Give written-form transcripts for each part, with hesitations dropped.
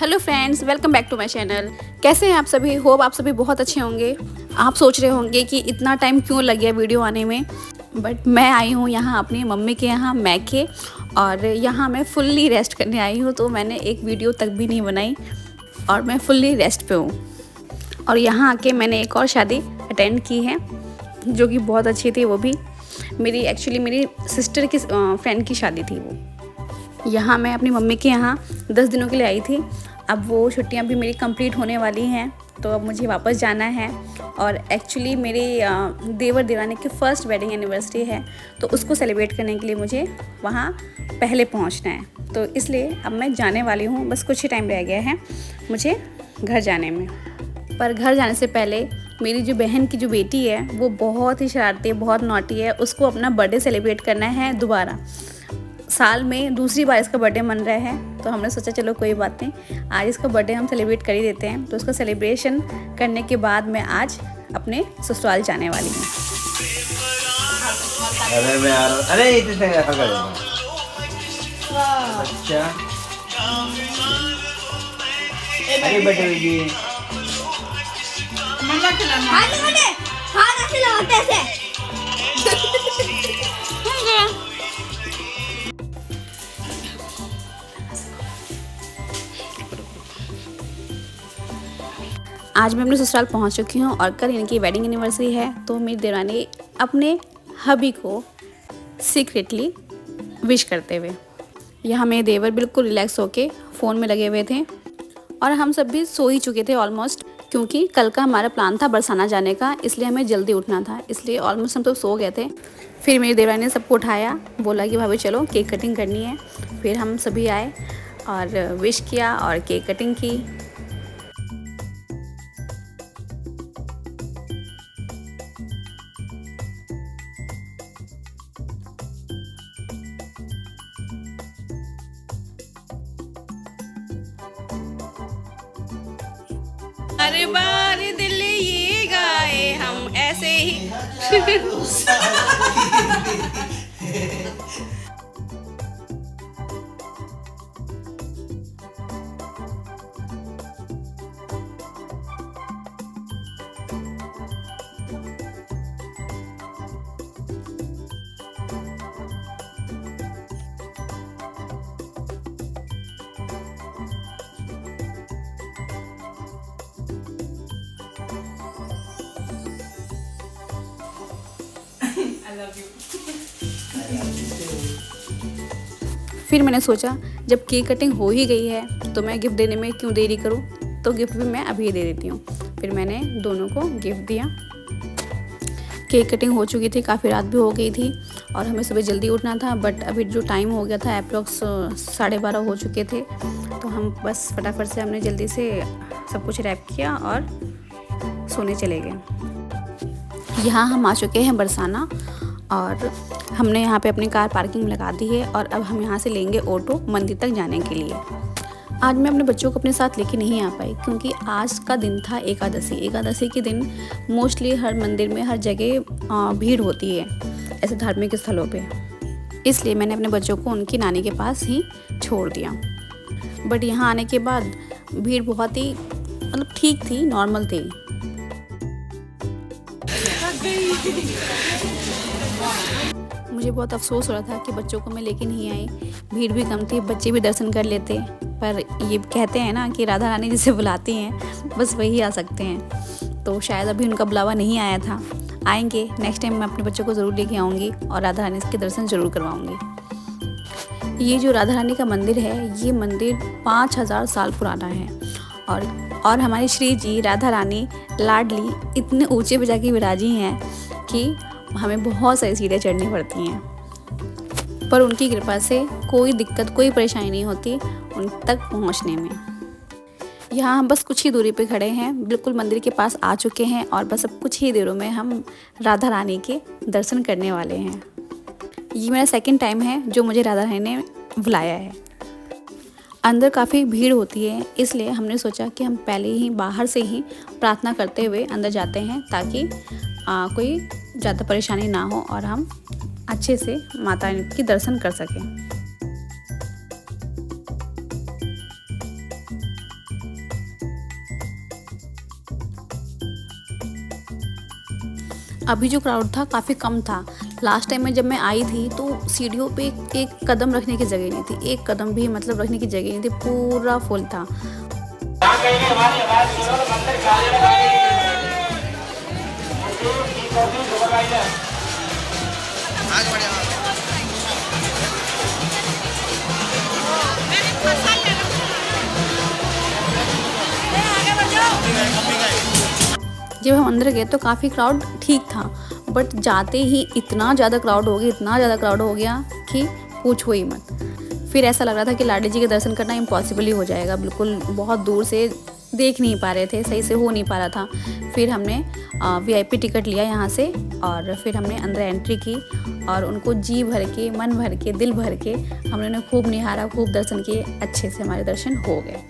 Hello friends, welcome back to my channel. कैसे हैं आप सभी? होप आप सभी बहुत अच्छे होंगे। आप सोच रहे होंगे कि इतना टाइम क्यों लग गया वीडियो आने में, बट मैं आई हूँ यहाँ अपनी मम्मी के यहाँ मैके, और यहाँ मैं फुल्ली रेस्ट करने आई हूँ। तो मैंने एक वीडियो तक भी नहीं बनाई और मैं फुल्ली रेस्ट पे हूँ। और यहाँ आके मैंने एक और शादी अटेंड की है जो कि बहुत अच्छी थी। वो भी मेरी सिस्टर की फ्रेंड की शादी थी। वो यहाँ मैं अपनी मम्मी के यहाँ 10 दिनों के लिए आई थी। अब वो छुट्टियाँ भी मेरी कंप्लीट होने वाली हैं, तो अब मुझे वापस जाना है। और एक्चुअली मेरे देवर देवरानी की फ़र्स्ट वेडिंग एनिवर्सरी है, तो उसको सेलिब्रेट करने के लिए मुझे वहाँ पहले पहुँचना है। तो इसलिए अब मैं जाने वाली हूँ, बस कुछ ही टाइम रह गया है मुझे घर जाने में। पर घर जाने से पहले मेरी जो बहन की जो बेटी है वो बहुत ही शरारती है, बहुत नॉटी है। उसको अपना बर्थडे सेलिब्रेट करना है दोबारा। साल में दूसरी बार इसका बर्थडे मन रहा है, तो हमने सोचा चलो कोई बात नहीं, आज इसका बर्थडे हम सेलिब्रेट कर ही देते हैं। तो उसका सेलिब्रेशन करने के बाद मैं आज अपने ससुराल जाने वाली हूँ। अरे मैं आ रहा, अरे इतने ऐसा करेगा अच्छा। अरे बेटे बेटी मम्मा खिलाना खाना खिलाते से आज मैं अपने ससुराल पहुंच चुकी हूं और कल इनकी वेडिंग एनिवर्सरी है। तो मेरी देवरानी अपने हबी को सीक्रेटली विश करते हुए, यहाँ मेरे देवर बिल्कुल रिलैक्स होके फ़ोन में लगे हुए थे और हम सब भी सो ही चुके थे ऑलमोस्ट, क्योंकि कल का हमारा प्लान था बरसाना जाने का, इसलिए हमें जल्दी उठना था। इसलिए ऑलमोस्ट हम तो सो गए थे। फिर मेरी देवरानी ने सबको उठाया, बोला कि भाभी चलो केक कटिंग करनी है। फिर हम सभी आए और विश किया और केक कटिंग की। अरे बारी दिल ये गाए हम ऐसे ही फिर मैंने सोचा जब केक कटिंग हो ही गई है तो मैं गिफ्ट देने में क्यों देरी करूं, तो गिफ्ट भी मैं अभी दे देती हूँ। फिर मैंने दोनों को गिफ्ट दिया। केक कटिंग हो चुकी थी, काफ़ी रात भी हो गई थी और हमें सुबह जल्दी उठना था, बट अभी जो टाइम हो गया था अप्रॉक्स 12:30 हो चुके थे। तो हम बस फटाफट से हमने जल्दी से सब कुछ रैप किया और सोने चले गए। यहाँ हम आ चुके हैं बरसाना और हमने यहाँ पे अपनी कार पार्किंग में लगा दी है और अब हम यहाँ से लेंगे ऑटो मंदिर तक जाने के लिए। आज मैं अपने बच्चों को अपने साथ लेके नहीं आ पाई, क्योंकि आज का दिन था एकादशी के दिन मोस्टली हर मंदिर में हर जगह भीड़ होती है ऐसे धार्मिक स्थलों पे। इसलिए मैंने अपने बच्चों को उनकी नानी के पास ही छोड़ दिया। बट यहाँ आने के बाद भीड़ बहुत ही ठीक थी, नॉर्मल थी। मुझे बहुत अफसोस हो रहा था कि बच्चों को मैं लेके नहीं आई। भीड़ भी कम थी, बच्चे भी दर्शन कर लेते, पर ये कहते हैं ना कि राधा रानी जिसे बुलाती हैं बस वही आ सकते हैं। तो शायद अभी उनका बुलावा नहीं आया था, आएंगे नेक्स्ट टाइम। मैं अपने बच्चों को ज़रूर लेके आऊँगी और राधा रानी के दर्शन ज़रूर करवाऊँगी। ये जो राधा रानी का मंदिर है, ये मंदिर 5000 साल पुराना है और हमारी श्री जी राधा रानी लाडली इतने ऊंचे पे जाके विराजी हैं कि हमें बहुत सारी सीढ़ियाँ चढ़नी पड़ती हैं, पर उनकी कृपा से कोई दिक्कत कोई परेशानी नहीं होती उन तक पहुंचने में। यहाँ हम बस कुछ ही दूरी पे खड़े हैं, बिल्कुल मंदिर के पास आ चुके हैं और बस अब कुछ ही देरों में हम राधा रानी के दर्शन करने वाले हैं। ये मेरा सेकंड टाइम है जो मुझे राधा रानी ने बुलाया है। अंदर काफ़ी भीड़ होती है, इसलिए हमने सोचा कि हम पहले ही बाहर से ही प्रार्थना करते हुए अंदर जाते हैं, ताकि कोई ज़्यादा परेशानी ना हो और हम अच्छे से माता रानी की दर्शन कर सकें। अभी जो क्राउड था काफ़ी कम था। लास्ट टाइम में जब मैं आई थी तो सीढ़ियों पे एक कदम रखने की जगह नहीं थी, एक कदम भी मतलब रखने की जगह नहीं थी, पूरा फुल था। जब हम अंदर गए तो काफ़ी क्राउड ठीक था, बट जाते ही इतना ज़्यादा क्राउड हो गया, इतना ज़्यादा क्राउड हो गया कि पूछो ही मत। फिर ऐसा लग रहा था कि लाडी जी के दर्शन करना इम्पॉसिबल ही हो जाएगा, बिल्कुल बहुत दूर से देख नहीं पा रहे थे, सही से हो नहीं पा रहा था। फिर हमने VIP टिकट लिया यहाँ से और फिर हमने अंदर एंट्री की और उनको जी भर के, मन भर के, दिल भर के हमने उन्हें खूब निहारा, खूब दर्शन किए, अच्छे से हमारे दर्शन हो गए।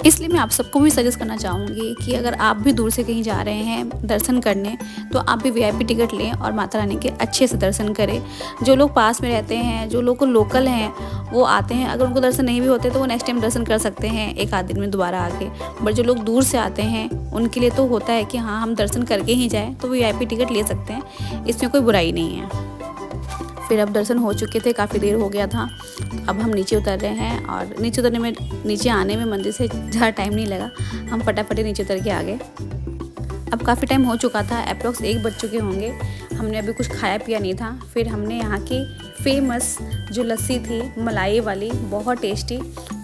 इसलिए मैं आप सबको भी सजेस्ट करना चाहूँगी कि अगर आप भी दूर से कहीं जा रहे हैं दर्शन करने तो आप भी VIP टिकट लें और माता रानी के अच्छे से दर्शन करें। जो लोग पास में रहते हैं, जो लोग लोकल हैं, वो आते हैं, अगर उनको दर्शन नहीं भी होते तो वो नेक्स्ट टाइम दर्शन कर सकते हैं एक आध दिन में दोबारा आके। बट जो लोग दूर से आते हैं उनके लिए तो होता है कि हाँ हम दर्शन करके ही जाएँ, तो VIP टिकट ले सकते हैं, इसमें कोई बुराई नहीं है। फिर अब दर्शन हो चुके थे, काफ़ी देर हो गया था, अब हम नीचे उतर रहे हैं और नीचे आने में मंदिर से ज़्यादा टाइम नहीं लगा, हम फटाफट नीचे उतर के आ गए। अब काफ़ी टाइम हो चुका था, अप्रॉक्स 1 बज चुके होंगे, हमने अभी कुछ खाया पिया नहीं था। फिर हमने यहाँ की फेमस जो लस्सी थी मलाई वाली, बहुत टेस्टी,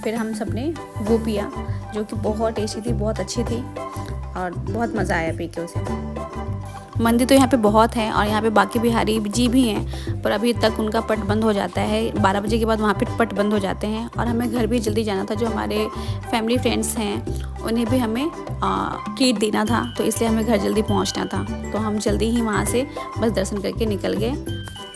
फिर हम सब ने वो पिया जो कि बहुत टेस्टी थी, बहुत अच्छी थी और बहुत मज़ा आया पी के उसे। मंदिर तो यहाँ पे बहुत है और यहाँ पे बाकी बिहारी जी भी हैं, पर अभी तक उनका पट बंद हो जाता है, 12 बजे के बाद वहाँ पे पट बंद हो जाते हैं। और हमें घर भी जल्दी जाना था, जो हमारे फैमिली फ्रेंड्स हैं उन्हें भी हमें ट्रीट देना था, तो इसलिए हमें घर जल्दी पहुँचना था, तो हम जल्दी ही वहाँ से बस दर्शन करके निकल गए।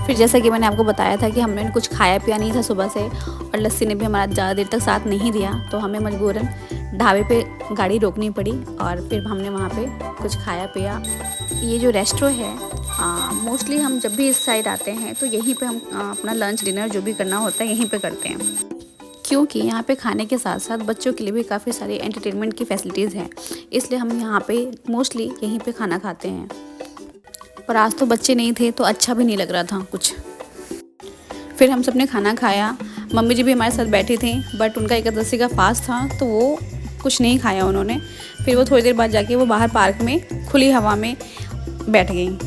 फिर जैसा कि मैंने आपको बताया था कि हमने कुछ खाया पिया नहीं था सुबह से और लस्सी ने भी हमारा ज़्यादा देर तक साथ नहीं दिया, तो हमें मजबूरन ढाबे पे गाड़ी रोकनी पड़ी और फिर हमने वहाँ पे कुछ खाया पिया। ये जो रेस्टोरेंट है मोस्टली हम जब भी इस साइड आते हैं तो यहीं पे हम अपना लंच डिनर जो भी करना होता है यहीं पे करते हैं, क्योंकि यहाँ पे खाने के साथ साथ बच्चों के लिए भी काफ़ी सारी एंटरटेनमेंट की फैसिलिटीज़ हैं, इसलिए हम यहाँ पे मोस्टली यहीं पे खाना खाते हैं। पर आज तो बच्चे नहीं थे तो अच्छा भी नहीं लग रहा था कुछ। फिर हम सब ने खाना खाया, मम्मी जी भी हमारे साथ बैठी थी, बट उनका एकादशी का फास्ट था तो वो कुछ नहीं खाया उन्होंने। फिर वो थोड़ी देर बाद जाके वो बाहर पार्क में खुली हवा में बैठ गई।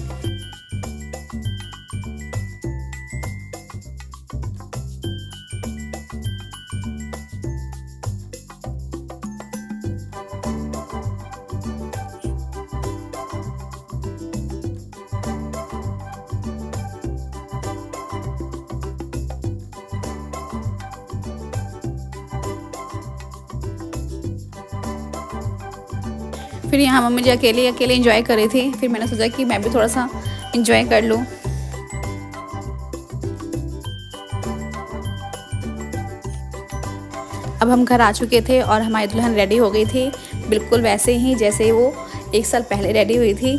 फिर यहाँ मम्मी जी अकेले एंजॉय कर रही थी, फिर मैंने सोचा कि मैं भी थोड़ा सा एंजॉय कर लूँ। अब हम घर आ चुके थे और हमारी दुल्हन रेडी हो गई थी, बिल्कुल वैसे ही जैसे वो 1 साल पहले रेडी हुई थी।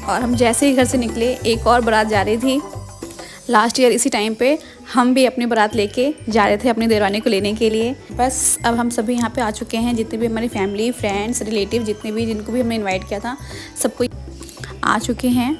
और हम जैसे ही घर से निकले एक और बारात जा रही थी। लास्ट ईयर इसी टाइम पे हम भी अपनी बारात लेके जा रहे थे अपनी देवरानी को लेने के लिए। बस अब हम सभी यहाँ पे आ चुके हैं, जितने भी हमारी फैमिली फ्रेंड्स रिलेटिव जितने भी जिनको भी हमने इनवाइट किया था सबको आ चुके हैं।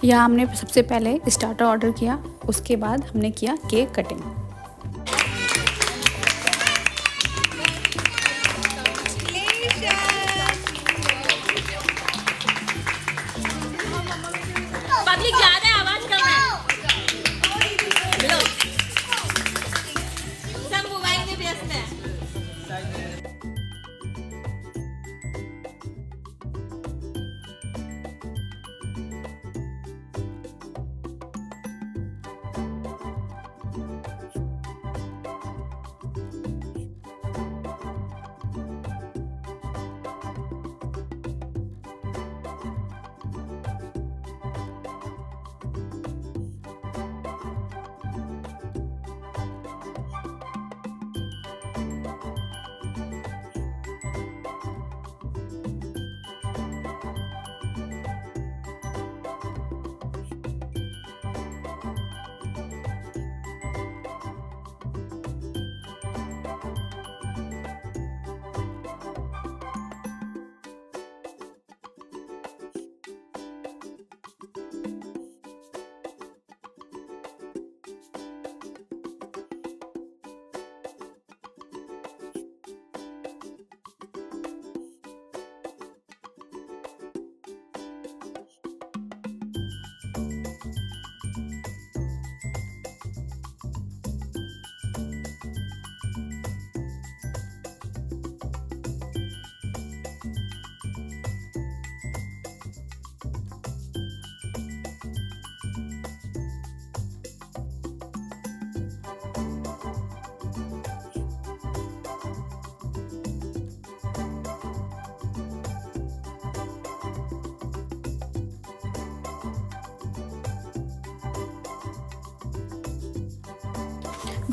यहाँ हमने सबसे पहले स्टार्टर ऑर्डर किया, उसके बाद हमने किया केक कटिंग। पब्लिक ज्यादा है, आवाज कम है। सब मोबाइल में व्यस्त है।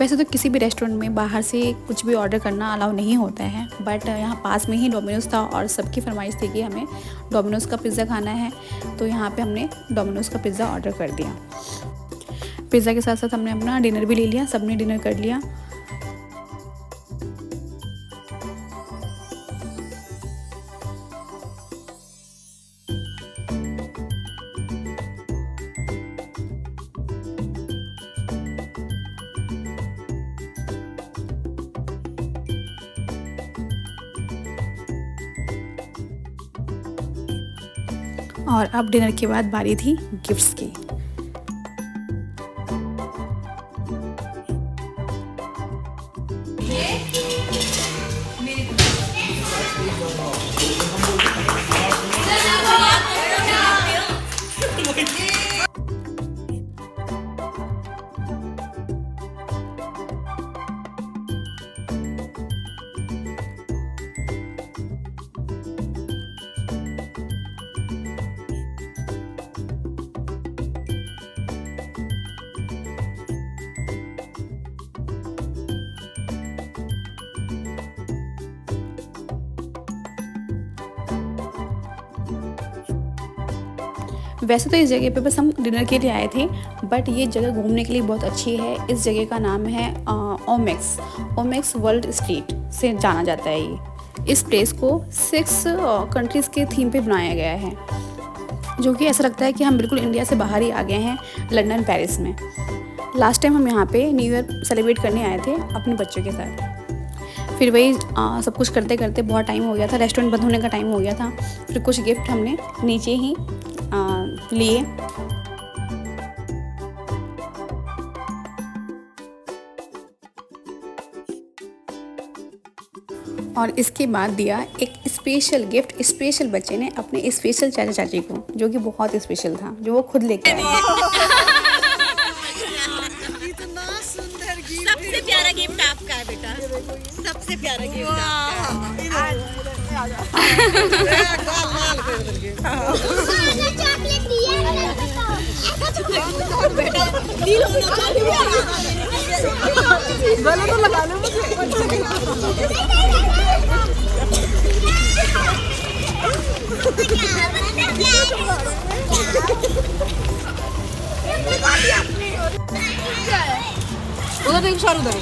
वैसे तो किसी भी रेस्टोरेंट में बाहर से कुछ भी ऑर्डर करना अलाउ नहीं होता है, बट यहाँ पास में ही डोमिनोज़ था और सबकी फरमाइश थी कि हमें डोमिनोज़ का पिज़्ज़ा खाना है, तो यहाँ पे हमने डोमिनोज़ का पिज़्ज़ा ऑर्डर कर दिया। पिज़्ज़ा के साथ साथ हमने अपना डिनर भी ले लिया, सबने डिनर कर लिया। और अब डिनर के बाद बारी थी गिफ्ट्स की। वैसे तो इस जगह पे बस हम डिनर के लिए आए थे, बट ये जगह घूमने के लिए बहुत अच्छी है। इस जगह का नाम है ओमेक्स वर्ल्ड स्ट्रीट से जाना जाता है ये। इस प्लेस को 6 कंट्रीज़ के थीम पे बनाया गया है, जो कि ऐसा लगता है कि हम बिल्कुल इंडिया से बाहर ही आ गए हैं, लंदन पेरिस में। लास्ट टाइम हम यहाँ पे न्यू ईयर सेलिब्रेट करने आए थे अपने बच्चों के साथ। फिर वही सब कुछ करते करते बहुत टाइम हो गया था, रेस्टोरेंट बंद होने का टाइम हो गया था। फिर कुछ गिफ्ट हमने नीचे ही लिए। और इसके बाद दिया एक स्पेशल गिफ्ट स्पेशल बच्चे ने अपने स्पेशल चाचा चाची को, जो कि बहुत स्पेशल था, जो वो खुद लेके आए। सबसे प्यारा गिफ्ट आपका है बेटा, सबसे प्यारा गिफ्ट आपका चॉकलेट दिया बेटा। दिल होना चाहिए, गले तो लगा लो मुझे। उधर देख शारू उधर।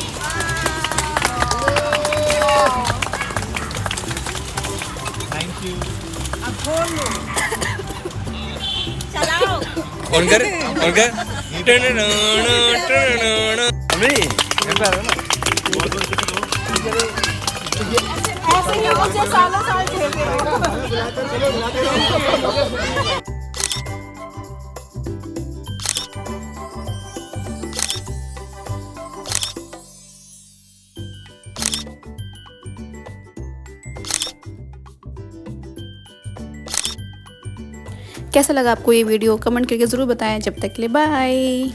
Thank you. चलाओ ऑन कर अम्मी कैसा है ना? ऐसे ही मुझे सालों साल खेलते कैसा लगा आपको ये वीडियो, कमेंट करके ज़रूर बताएं। जब तक के लिए बाय।